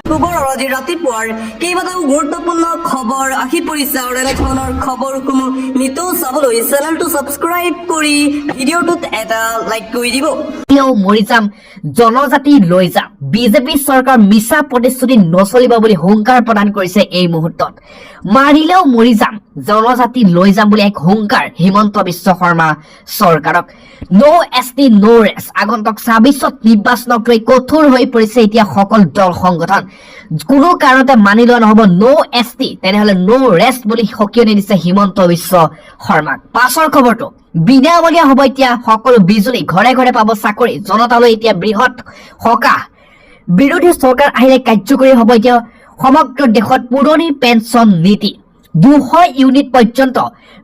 খবৰ আজি ৰাতিপুৱাৰ কেইবাটাও গুৰুত্বপূৰ্ণ খবৰ আহি পৰিছে আৰু এনেধৰণৰ খবৰসমূহ নিতৌ চাবলৈ চেনেলটো ছাবস্ক্ৰাইব কৰি ভিডিঅ'টোত এটা লাইক কৰি দিব। মৰি যাম, জনজাতি লৈ যাম, বিজেপি চৰকাৰ মিছা প্ৰতিশ্ৰুতি নচলিব বুলি হুংকাৰ প্ৰদান কৰিছে এই মুহূৰ্তত। মাৰিলেও মৰি যাম, জনজাতি লৈ যাম বুলি এক হুংকাৰ হিমন্ত বিশ্ব শৰ্মা চৰকাৰক। নো এছটি নো ৰেষ্ট। আগন্তুক ২৬ত নিৰ্বাচনক লৈ কঠোৰ হৈ পৰিছে এতিয়া সকলো দল সংগঠন। কোনো কাৰণতে মানি লোৱা নহব নো এছটি, তেনেহলে নো ৰেষ্ট বুলি সকিয়নি দিছে হিমন্ত বিশ্ব শৰ্মাক। পাছৰ খবৰটো বিনামূলীয়া হ'ব এতিয়া সকলো বিজুলী, ঘৰে ঘৰে পাব চাকৰি, জনতালৈ এতিয়া বৃহৎ সকাহ। বিৰোধী চৰকাৰ আহিলে কাৰ্যকৰী হ'ব এতিয়া সমগ্ৰ দেশত পুৰণি পেঞ্চন নীতি। ২০০ ইউনিট পৰ্যন্ত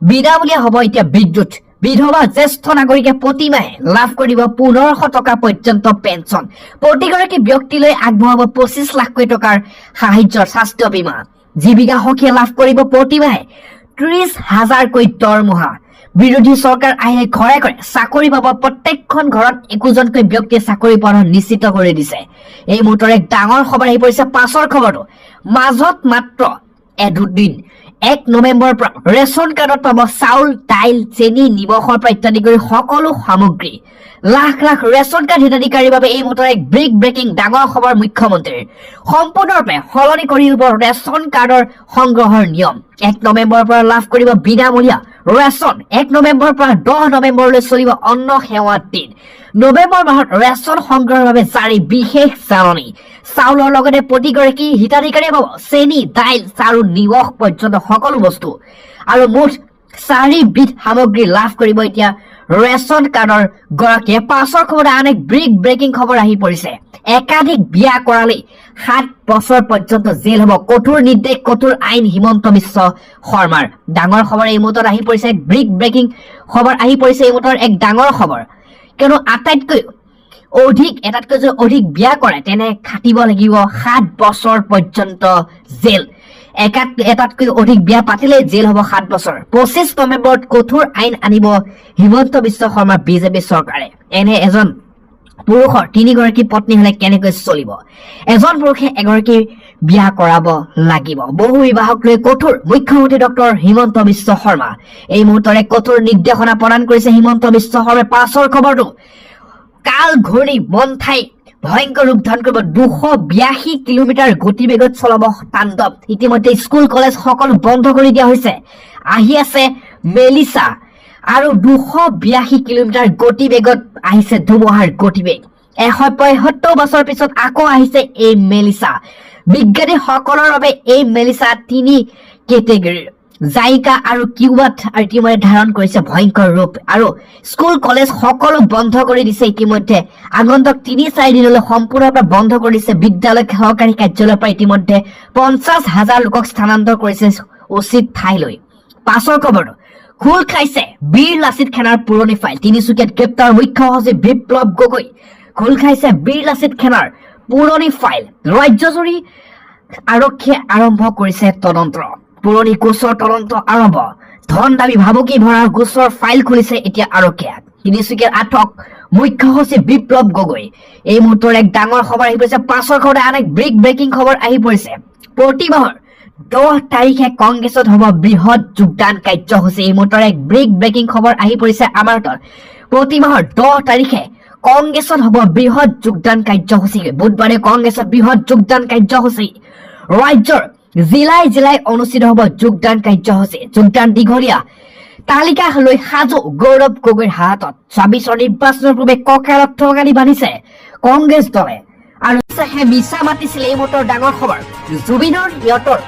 বিনামূলীয়া হ'ব এতিয়া বিদ্যুৎ। বিধৱা জ্যেষ্ঠ নাগৰিকে প্ৰতিমাহে লাভ কৰিব ১৫০০ টকা পৰ্যন্ত পেঞ্চন। প্ৰতিগৰাকী ব্যক্তিলৈ আগবঢ়াব ২৫ লাখ কোটি টকাৰ সাহায্যৰ স্বাস্থ্য বীমা। জীৱিকা সখীয়ে লাভ কৰিব প্ৰতিমাহে ৩০,০০০কৈ দৰমহা। বিৰোধী চৰকাৰ আহিলে ঘৰে ঘৰে চাকৰি পাব, প্ৰত্যেকখন ঘৰত একোজনকৈ ব্যক্তিয়ে চাকৰি পোৱা নিশ্চিত কৰি দিছে। এই মুহূৰ্তৰ এক ডাঙৰ খবৰ আহি পৰিছে। পাছৰ খবৰটো মাজত মাত্ৰ দুদিন ১ নৱেম্বৰৰ পৰা ৰেচন কাৰ্ডত পাব চাউল, দাইল, চেনি, নিমখৰ পৰা ইত্যাদি কৰি সকলো সামগ্ৰী। লাখ লাখ ৰেচন কাৰ্ড হিতাধিকাৰীৰ বাবে এই মুহূৰ্তৰ এক ব্ৰেকিং ডাঙৰ খবৰ মুখ্যমন্ত্ৰীৰ। সম্পূৰ্ণৰূপে সলনি কৰি দিব ৰেচন কাৰ্ডৰ সংগ্ৰহৰ নিয়ম। ১ নৱেম্বৰৰ পৰা লাভ কৰিব বিনামূলীয়া ৰেচন। ১ নৱেম্বৰৰ পৰা ১০ নৱেম্বৰলৈ চলিব অন্ন সেৱাৰ দিন। নৱেম্বৰ মাহত ৰেচন সংগ্ৰহৰ বাবে জাৰি বিশেষ জাননী। চাউলৰ লগতে প্ৰতিগৰাকী হিতাধিকাৰীয়ে পাব চেনি, দাইল, চাউল, নিমখ পৰ্যন্ত সকলো বস্তু আৰু মুঠ ৪ বিধ সামগ্ৰী লাভ কৰিব এতিয়া ৰেচন কাৰ্ডৰ গৰাকীয়ে। পাছৰ খবৰ আন এক ব্ৰেকিং খবৰ আহি পৰিছে। একাধিক বিয়া কৰালেই ৭ বছৰ পৰ্যন্ত জেল হ'ব। কঠোৰ নিৰ্দেশ, কঠোৰ আইন হিমন্ত বিশ্ব শৰ্মাৰ। ডাঙৰ খবৰ এই মুহূৰ্তত আহি পৰিছে। ব্ৰেকিং খবৰ আহি পৰিছে এই মুহূৰ্তৰ এক ডাঙৰ খবৰ। কিয়নো এটাতকৈ যদি অধিক বিয়া কৰে তেনে খাটিব লাগিব ৭ বছৰ পৰ্যন্ত জেল। এটাতকৈ অধিক বিয়া পাতিলে জেল হ'ব ৭ বছৰ। ২৫ নৱেম্বৰত কঠোৰ আইন আনিব হিমন্ত বিশ্ব শৰ্মাৰ বিজেপি চৰকাৰে। এনে এজন পুৰুষৰ ৩গৰাকী পত্নী হলে কেনেকৈ চলিব? এজন পুৰুষে এগৰাকী বিয়া কৰাব লাগিব। বহু বিবাহক লৈ কঠোৰ মুখ্যমন্ত্ৰী ডক্টৰ হিমন্ত বিশ্ব শৰ্মা। এই মুহূৰ্তৰে কঠোৰ নিৰ্দেশনা প্ৰদান কৰিছে হিমন্ত বিশ্ব শৰ্মাই। পাছৰ খবৰটো কাল ঘূৰ্ণী মন্থাই ভয়ংকৰ ৰূপ ধাৰণ কৰিব। ২৮২ কিলোমিটাৰ গতিবেগত চলাব তাণ্ডৱ। ইতিমধ্যে স্কুল কলেজ সকলো বন্ধ কৰি দিয়া হৈছে। আহি আছে মেলিছা আৰু ২৮২ কিলোমিটাৰ গতিবেগত আহিছে ধুমুহাৰ গতিবেগ। ১৭৫ বছৰ পিছত আকৌ আহিছে এই মেলিছা। বিজ্ঞানীসকলৰ বাবে এই মেলিছা ৩ কেটেগৰীৰ। জাইকা আৰু কিউবাত ইতিমধ্যে ধাৰণ কৰিছে ভয়ংকৰ ৰূপ আৰু স্কুল কলেজ সকলো বন্ধ কৰি দিছে। ইতিমধ্যে আগন্তুক ৩-৪ দিনলৈ সম্পূৰ্ণৰূপে বন্ধ কৰি দিছে। বিদ্যালয়, সহকাৰী কাৰ্যালয়ৰ পৰা ইতিমধ্যে ৫০,০০০ লোকক স্থানান্তৰ কৰিছে উচিত ঠাইলৈ। পাছৰ খবৰটো খোল খাইছে বীৰ লাচিত সেনাৰ পুৰণি ফাইল। তিনিচুকীয়াত গ্ৰেপ্তাৰ মুখ্য সচিব বিপ্লৱ গগৈ। খোল খাইছে বীৰ লাচিত সেনাৰ পুৰণি ফাইল। ৰাজ্যজুৰি আৰক্ষীয়ে আৰম্ভ কৰিছে তদন্ত। পুৰণি গোচৰ তদন্ত আৰম্ভ। ধন দাবী ভাবুকি ভৰা গোচৰ ফাইল খুলিছে এতিয়া আৰক্ষীয়ে। তিনিচুকীয়াত আটক মুখ্য সচিব বিপ্লৱ গগৈ। এই মুহূৰ্তৰ এক ডাঙৰ খবৰ আহি পৰিছে। পাছৰ খবৰতে আন এক ব্ৰেকিং খবৰ আহি পৰিছে। প্ৰতি মাহৰ ১০ তাৰিখে কংগ্ৰেছত হ'ব বৃহৎ যোগদান কাৰ্যসূচী। এই মুহূৰ্তৰ এক ব্ৰেকিং খবৰ আহি পৰিছে আমাৰ হাতত। প্ৰতি মাহৰ ১০ তাৰিখে কংগ্ৰেছত হ'ব বৃহৎ যোগদান কাৰ্যসূচী। বুধবাৰে কংগ্ৰেছত বৃহৎ যোগদান কাৰ্যসূচী। ৰাজ্যৰ জিলাই জিলাই অনুষ্ঠিত হ'ব যোগদান কাৰ্যসূচী। যোগদান দীঘলীয়া তালিকা লৈ সাজু গৌৰৱ গগৈৰ হাতত। ২৬ৰ নিৰ্বাচনৰ পূৰ্বে কঁকালত ঠগানি বান্ধিছে কংগ্ৰেছ দলে আৰু মিছা মাতিছিল। এই মুহূৰ্তৰ ডাঙৰ খবৰ জুবিনৰ সিহঁতৰ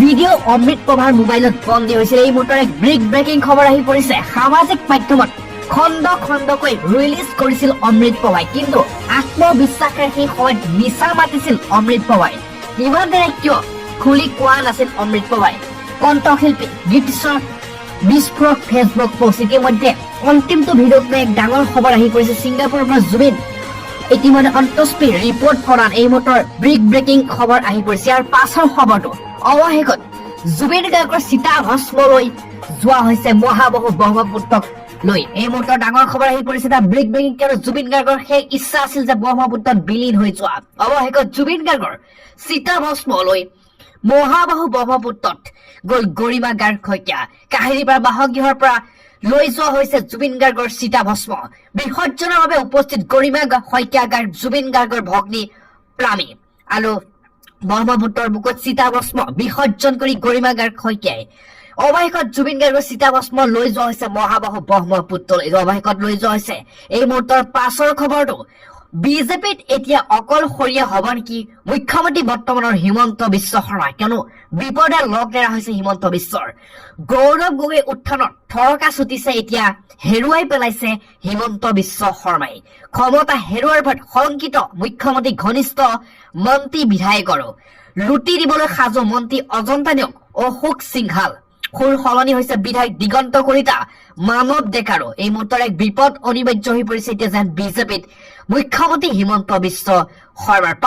ভিডিঅ' অমৃত প্ৰভাৰ মোবাইলত বন্দী হৈছিল। এই মুহূৰ্তৰ এক ব্ৰেকিং খবৰ আহি পৰিছে। সামাজিক মাধ্যমত খণ্ড খণ্ডকৈ ৰিলিজ কৰিছিল অমৃত প্ৰভাই, কিন্তু আত্মবিশ্বাসেৰে সেই সময়ত মিছা মাতিছিল অমৃত প্ৰভাই। ইমান দেৰে কিয় খুলি কোৱা নাছিল অমৃত প্ৰভাই? কণ্ঠশিল্পী গীতিশ্বৰ বিস্ফোৰক ফেচবুক পোষ্ট। ইতিমধ্যে অন্তিমটো ভিডিঅ'ত এক ডাঙৰ খবৰ আহি পৰিছে। ছিংগাপুৰৰ পৰা জুবিন ইতিমধ্যে অন্তস্পিৰ ৰিপৰ্ট প্ৰদান। এই মুহূৰ্তৰ ব্ৰেকিং খবৰ আহি পৰিছে। আৰু পাছৰ খবৰটো অৱশেষত জুবিন গাৰ্গৰ চিতাভস্মলৈ যোৱা হৈছে মহাবাহু ব্ৰহ্মপুত্ৰক লৈ এই মুহূৰ্তৰ ডাঙৰ খবৰ আহি পৰিছে এটা ব্ৰেকিং আৰু জুবিন গাৰ্গৰ সেই ইচ্ছা আছিল যে ব্ৰহ্মপুত্ৰত বিলীন হৈ যোৱা অৱশেষত জুবিন গাৰ্গৰ চিতাভস্ম লৈ মহাবাহু ব্ৰহ্মপুত্ৰত গ'ল গৰিমা গাৰ্গ শইকীয়া কাহিলীপাৰা বাসগৃহৰ পৰা লৈ যোৱা হৈছে জুবিন গাৰ্গৰ চিতাভস্ম বিসৰ্জনৰ বাবে উপস্থিত গৰিমা শইকীয়া গাৰ্গ জুবিন গাৰ্গৰ ভগ্নী প্ৰামী আৰু ব্ৰহ্মপুত্ৰৰ বুকুত চিতাভস্ম বিসৰ্জন কৰি গৰিমা গাৰ্গ শইকীয়াই অৱশেষত জুবিন গাৰ্গৰ চিতাভস্ম লৈ যোৱা হৈছে মহাবাহু ব্ৰহ্মপুত্ৰলৈ অৱশেষত লৈ যোৱা হৈছে এই মুহূৰ্তৰ পাছৰ খবৰটো বিজেপিত এতিয়া অকলশৰীয়া হ'ব নেকি মুখ্যমন্ত্ৰী বৰ্তমানৰ হিমন্ত বিশ্ব শৰ্মা কিয়নো বিপদে লগ নেৰা হৈছে হিমন্ত বিশ্বৰ গৌৰৱ গগৈ উত্থানত থৰকা ছুটিছে এতিয়া হেৰুৱাই পেলাইছে হিমন্ত বিশ্ব শৰ্মাই ক্ষমতা হেৰুৱাৰ ভয়ত শংকিত মুখ্যমন্ত্ৰী ঘনিষ্ঠ মন্ত্ৰী বিধায়কৰো লুটি দিবলৈ সাজু মন্ত্ৰী অজন্তা নেওগ অশোক সিংহাল সুৰ সলনি হৈছে বিধায়ক দিগন্ত কলিতা মানৱ ডেকাৰো এই মুহূৰ্তৰ এক বিপদ অনিবাৰ্য হৈ পৰিছে এতিয়া যেন বিজেপিত মুখ্যমন্ত্ৰী হিমন্ত বিশ্ব শৰ্মাৰ